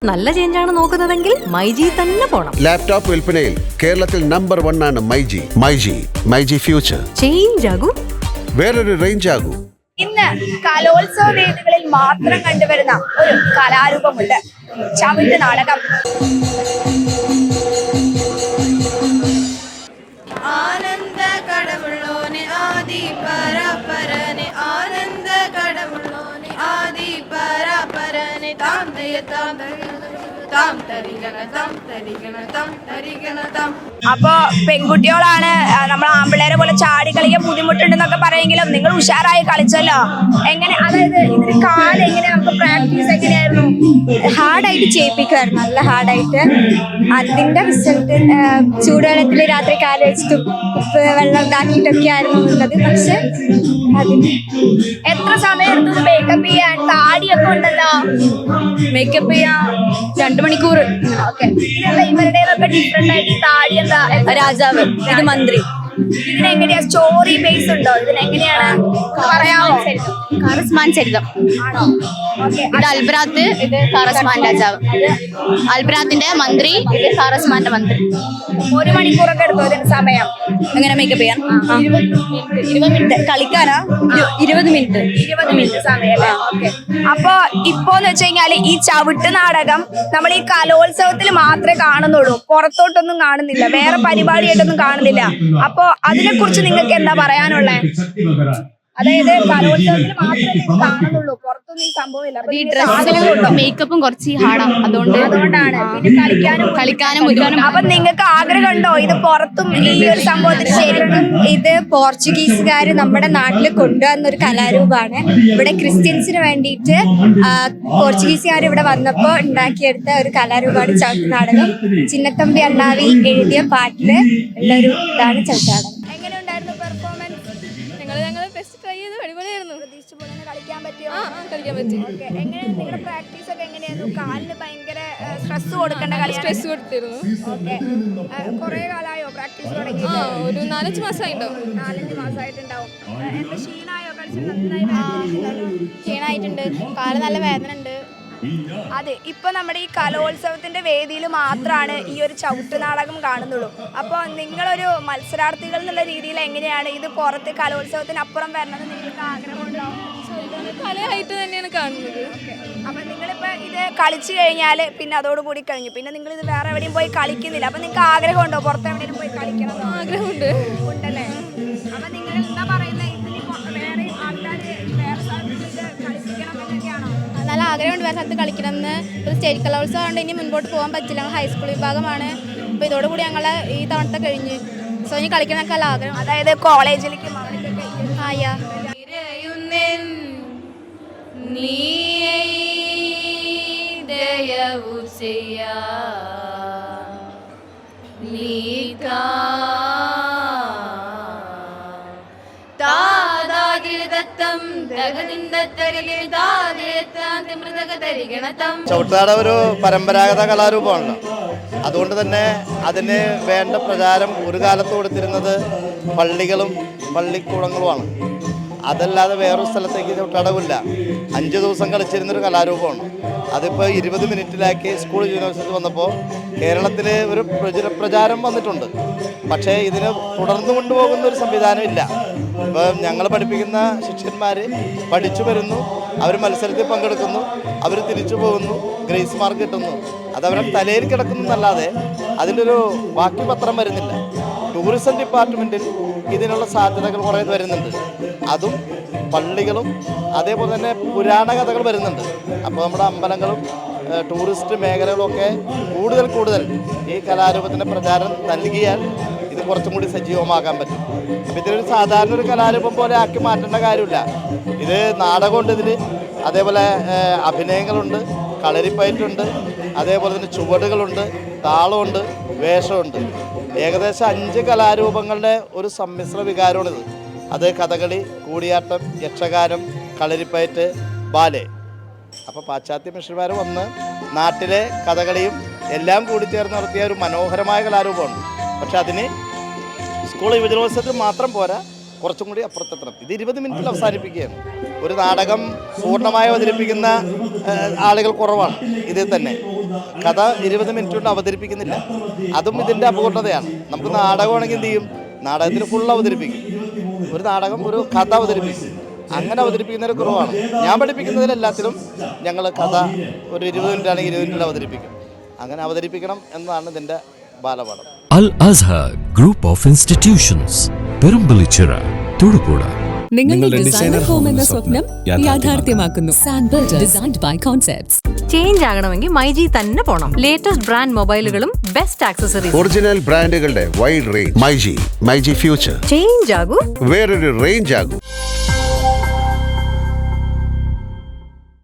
നല്ല ചേഞ്ചാണ് നോക്കുന്നതെങ്കിൽ മൈജി തന്നെ പോണം. ലാപ്ടോപ്പ് വിൽപ്പനയിൽ കേരളത്തിൽ നമ്പർ 1 ആണ് മൈജി ഫ്യൂച്ചർ. ചേഞ്ച് ആകൂ, വേറൊരു റേഞ്ച് ആകൂ. ഇന്ന് കലോത്സവ വേദികളിൽ മാത്രം കണ്ടുവരുന്ന ഒരു കലാരൂപമുണ്ട്, ചവിട്ട് നാടകം. ആനന്ദ കടവുള്ളോനെ ആദി പരപരനെ, ആനന്ദ കടവുള്ളോനെ ആദി പരപരനെ, താം തയ താം താം തരികണ താം തരികണ താം തരികണ താം. അപ്പൊ പെൺകുട്ടികളാണ്, നമ്മൾ ആമ്പിള്ളേരെ പോലെ ചാടി കളിക്കാൻ ബുദ്ധിമുട്ടുണ്ടെന്നൊക്കെ പറയുമെങ്കിലും നിങ്ങൾ ഉഷാറായി കളിച്ചല്ലോ. എങ്ങനെ, അതായത് ഇതിന് കാല് എങ്ങനെ, നമുക്ക് പ്രാക്ടീസ് എങ്ങനെയായിരുന്നു? ഹാർഡായിട്ട് ചെയ്യിപ്പിക്കുമായിരുന്നു, നല്ല ഹാർഡായിട്ട്. അതിന്റെ റിസൾട്ട് ചൂടുവെള്ളത്തിൽ രാത്രി കാല് വെച്ചിട്ട് ഉപ്പ് വെള്ളം ഉണ്ടാക്കിയിട്ടൊക്കെ ആയിരുന്നു ഉള്ളത്. പക്ഷെ അതിന് എത്ര സമയം എടുത്തത് മേക്കപ്പ് ചെയ്യാൻ? താടിയൊക്കെ ഉണ്ടല്ലോ, മേക്കപ്പ് ചെയ്യാൻ 2 മണിക്കൂർ. ഓക്കെ. ഇതെന്താ ഇവരുടേതൊക്കെ ഡിഫറെന്റ് ആയിട്ട് ഈ താടി എന്താ? രാജാവ്, ഇത് മന്ത്രി. ഇതിനെങ്ങനെയാ സ്റ്റോറി ബേസ് ഉണ്ടോ? ഇതിനെങ്ങനെയാണ് പറയാമോ? കാറസ്മാൻ ചരിതം ആണോ? ഓക്കെ. ഇത് അൽബ്രാത്ത്, ഇത് കാറസ്മാൻ രാജാവ്. അൽബ്രാത്തിന്റെ മന്ത്രി, ഇത് കാറസ്മാന്റെ മന്ത്രി. 1 മണിക്കൂറൊക്കെ എടുത്തോ ഇതിന് സമയം? എങ്ങനെ മേക്കപ്പ് ചെയ്യാൻ? 20 മിനിറ്റ്. കളിക്കാനാ 20 മിനിറ്റ്. 20 മിനിറ്റ് സമയം. ഓക്കെ. അപ്പൊ ഇപ്പോന്ന് വെച്ച് കഴിഞ്ഞാല് ഈ ചവിട്ട് നാടകം നമ്മൾ ഈ കലോത്സവത്തിൽ മാത്രമേ കാണുന്നുള്ളൂ, പുറത്തോട്ടൊന്നും കാണുന്നില്ല, വേറെ പരിപാടിയായിട്ടൊന്നും കാണുന്നില്ല. അപ്പൊ അതിനെ കുറിച്ച് നിങ്ങൾക്ക് എന്താ പറയാനുള്ളത്? അതായത് കലോത്സവത്തിൽ മാത്രമേ ഇത് കാണുന്നുള്ളൂ, പുറത്തൊന്നും ഈ സംഭവമില്ല. അപ്പൊ ഈ നിങ്ങൾക്ക് ഡ്രസ്സും ആഗ്രഹമുണ്ടോ? മേക്കപ്പും കുറച്ച് ഹാർഡാ, അതുകൊണ്ടാണ്. പിന്നെ കളിക്കാനും ബുദ്ധിമുട്ടാണ്. അപ്പൊ നിങ്ങൾക്ക് ആഗ്രഹമുണ്ടോ ഇത് പുറത്തും ഈ ഒരു സംഭവത്തിൽ ശരിക്കും? ഇത് പോർച്ചുഗീസുകാർ നമ്മുടെ നാട്ടിൽ കൊണ്ടുവന്നൊരു കലാരൂപമാണ്. ഇവിടെ ക്രിസ്ത്യൻസിന് വേണ്ടിയിട്ട് പോർച്ചുഗീസുകാർ ഇവിടെ വന്നപ്പോൾ ഉണ്ടാക്കിയെടുത്ത ഒരു കലാരൂപമാണ് ചവിട്ട് നാടകം. ചിന്നത്തമ്പി അണ്ണാവി എഴുതിയ പാട്ടില് ഉള്ളൊരു ഇതാണ് ചവിട്ട് നാടകം. എങ്ങനെ ഉണ്ടായിരുന്നു പെർഫോമൻസ്? ഞങ്ങൾ ബെസ്റ്റ് ട്രൈ ചെയ്ത് അടിപൊളിയായിരുന്നു. പ്രതീക്ഷിച്ച പോലെ തന്നെ കളിക്കാൻ പറ്റിയോ? കളിക്കാൻ പറ്റി. ഓക്കെ. എങ്ങനെയാണ് നിങ്ങളുടെ പ്രാക്ടീസ് ഒക്കെ എങ്ങനെയായിരുന്നു? കാലിന് ഭയങ്കര സ്ട്രെസ് കൊടുക്കേണ്ട കളിയാണ്. സ്ട്രെസ് കൊടുത്തിരുന്നു. ഓക്കെ. കുറെ കാലമായോ പ്രാക്ടീസ് തുടങ്ങി? ഒരു 4-5 മാസമായിട്ടുണ്ടാവും. 4-5 മാസമായിട്ടുണ്ടാവും. എന്താ ക്ഷീണായോ? കളിച്ച് നന്നായി ക്ഷീണമായിട്ടുണ്ട്, കാല് നല്ല വേദന ഉണ്ട്. അതെ. ഇപ്പൊ നമ്മുടെ ഈ കലോത്സവത്തിന്റെ വേദിയിൽ മാത്രമാണ് ഈ ഒരു ചവിട്ട് നാടകം കാണുന്നുള്ളൂ. അപ്പോൾ നിങ്ങളൊരു മത്സരാർത്ഥികൾ എന്നുള്ള രീതിയിൽ എങ്ങനെയാണ് ഇത് പുറത്ത് കലോത്സവത്തിന് അപ്പുറം വരണമെന്ന് നിങ്ങൾക്ക് ആഗ്രഹമുണ്ടോ? കലയായിട്ട് തന്നെയാണ് കാണുന്നത്. അപ്പൊ നിങ്ങളിപ്പോ ഇത് കളിച്ചു കഴിഞ്ഞാൽ പിന്നെ അതോടുകൂടി കഴിഞ്ഞു, പിന്നെ നിങ്ങൾ ഇത് വേറെ എവിടെയും പോയി കളിക്കുന്നില്ല. അപ്പൊ നിങ്ങൾക്ക് ആഗ്രഹമുണ്ടോ പുറത്ത് എവിടെയും പോയി കളിക്കണം? ആഗ്രഹമുണ്ട്. ഉണ്ടല്ലേ? അപ്പൊ നിങ്ങൾ എന്താ പറയുന്നത്, ഇതിന് വേറെ ആൾക്കാർ വേറെ സ്ഥലത്ത് കളിപ്പിക്കണം എന്നൊക്കെയാണോ? നല്ല ആഗ്രഹമുണ്ട് വേറെ സ്ഥലത്ത് കളിക്കണമെന്ന്. ഒരു സ്റ്റേറ്റ് കലോത്സവം കൊണ്ട് ഇനി മുൻപോട്ട് പോകാൻ പറ്റില്ല, ഹൈസ്കൂൾ വിഭാഗമാണ്. അപ്പോൾ ഇതോടുകൂടി ഞങ്ങൾ ഈ തവണത്തെ കഴിഞ്ഞ്. സോ ഇനി കളിക്കണമൊക്കെ നല്ല ആഗ്രഹം. അതായത് കോളേജിലേക്കും അവിടേക്കൊക്കെ ആയാ നീ ദയവു ചെയ്യാ ചവിട്ടുനാടകം ഒരു പരമ്പരാഗത കലാരൂപമാണല്ലോ. അതുകൊണ്ട് തന്നെ അതിന് വേണ്ട പ്രചാരം ഒരു കാലത്ത് കൊടുത്തിരുന്നത് പള്ളികളും പള്ളിക്കൂടങ്ങളുമാണ്. അതല്ലാതെ വേറൊരു സ്ഥലത്തേക്ക് ചവിട്ടുനാടകമില്ല. 5 ദിവസം കളിച്ചിരുന്നൊരു കലാരൂപമാണ്. അതിപ്പോൾ 20 മിനിറ്റിലാക്കി സ്കൂൾ യൂണിവേഴ്സിറ്റി വന്നപ്പോൾ കേരളത്തിൽ ഒരു പ്രചാരം വന്നിട്ടുണ്ട്. പക്ഷേ ഇതിന് തുടർന്നു കൊണ്ടുപോകുന്ന ഒരു സംവിധാനം ഇല്ല. ഇപ്പോൾ ഞങ്ങൾ പഠിപ്പിക്കുന്ന ശിഷ്യന്മാർ പഠിച്ചു വരുന്നു, അവർ മത്സരത്തിൽ പങ്കെടുക്കുന്നു, അവർ തിരിച്ചു പോകുന്നു, ഗ്രേസ് മാർക്ക് കിട്ടുന്നു. അതവരെ തലയിൽ കിടക്കുന്നതല്ലാതെ അതിലൊരു ബാക്കി പത്രം വരുന്നില്ല. ടൂറിസം ഡിപ്പാർട്ട്മെൻറ്റിൽ ഇതിനുള്ള സാധ്യതകൾ കുറേ വരുന്നുണ്ട്. അതും പള്ളികളും അതേപോലെ തന്നെ പുരാണ കഥകൾ വരുന്നുണ്ട്. അപ്പോൾ നമ്മുടെ അമ്പലങ്ങളും ടൂറിസ്റ്റ് മേഖലകളൊക്കെ കൂടുതൽ ഈ കലാരൂപത്തിൻ്റെ പ്രചാരം നൽകിയാൽ ഇത് കുറച്ചും കൂടി സജീവമാക്കാൻ പറ്റും. അപ്പോൾ ഇതൊരു സാധാരണ ഒരു കലാരൂപം പോലെ ആക്കി മാറ്റേണ്ട കാര്യമില്ല. ഇത് നാടകമുണ്ട്, ഇതിൽ അതേപോലെ അഭിനയങ്ങളുണ്ട്, കളരിപ്പയറ്റുണ്ട്, അതേപോലെ തന്നെ ചുവടുകളുണ്ട്, താളമുണ്ട്, വേഷമുണ്ട്. ഏകദേശം 5 കലാരൂപങ്ങളുടെ ഒരു സമ്മിശ്ര വികാരമാണിത്. അത് കഥകളി, കൂടിയാട്ടം, യക്ഷഗാനം, കളരിപ്പയറ്റ്, ബാലെ. അപ്പോൾ പാശ്ചാത്യ മിഷന്മാർ വന്ന് നാട്ടിലെ കഥകളിയും എല്ലാം കൂടി ചേർന്ന് നടത്തിയ ഒരു മനോഹരമായ കലാരൂപമാണ്. പക്ഷെ അതിന് സ്കൂൾ യുവജനോത്സവത്തിൽ മാത്രം പോരാ, കുറച്ചും കൂടി അപ്പുറത്തെത്തണം. ഇത് 20 മിനിറ്റിൽ അവസാനിപ്പിക്കുകയാണ്. ഒരു നാടകം പൂർണ്ണമായി അവതരിപ്പിക്കുന്ന ആളുകൾ കുറവാണ്. ഇതിൽ തന്നെ കഥ 20 മിനിറ്റ് കൊണ്ട് അവതരിപ്പിക്കുന്നില്ല. അതും ഇതിൻ്റെ അപൂർണതയാണ്. നമുക്ക് നാടകമാണെങ്കിൽ എന്ത് ചെയ്യും, നാടകത്തിൽ ഫുൾ അവതരിപ്പിക്കും. ഒരു നാടകം ഒരു കഥ അവതരിപ്പിക്കും. അങ്ങനെ അവതരിപ്പിക്കുന്നൊരു കുറവാണ്. ഞാൻ പഠിപ്പിക്കുന്നതിലെല്ലാത്തിലും ഞങ്ങൾ കഥ ഒരു 20 മിനിറ്റ് ആണെങ്കിൽ 20 മിനിറ്റിൽ അവതരിപ്പിക്കും. അങ്ങനെ അവതരിപ്പിക്കണം എന്നതാണ് ഇതിൻ്റെ ബാലപാഠം. Al Azhar Group of Institutions, Perumpillichira, Thodupuzha. നിങ്ങളുടെ ഡിസൈനർ ഹോം എന്ന സ്വപ്നം യാഥാർത്ഥ്യമാക്കുന്നു. സാൻബിൾഡ് ഡിസൈൻഡ് ബൈ കോൺസെപ്റ്റ്സ്. ചേഞ്ച് ആകണമെങ്കിൽ മൈജി തന്നെ പോണം. ലേറ്റസ്റ്റ് ബ്രാൻഡ് മൊബൈലുകളും ബെസ്റ്റ് ആക്സസറീസ്, ഒറിജിനൽ ബ്രാൻഡുകളുടെ wide range. MyG future. Change ആകൂ, വേറൊരു റേഞ്ച് ആകൂ.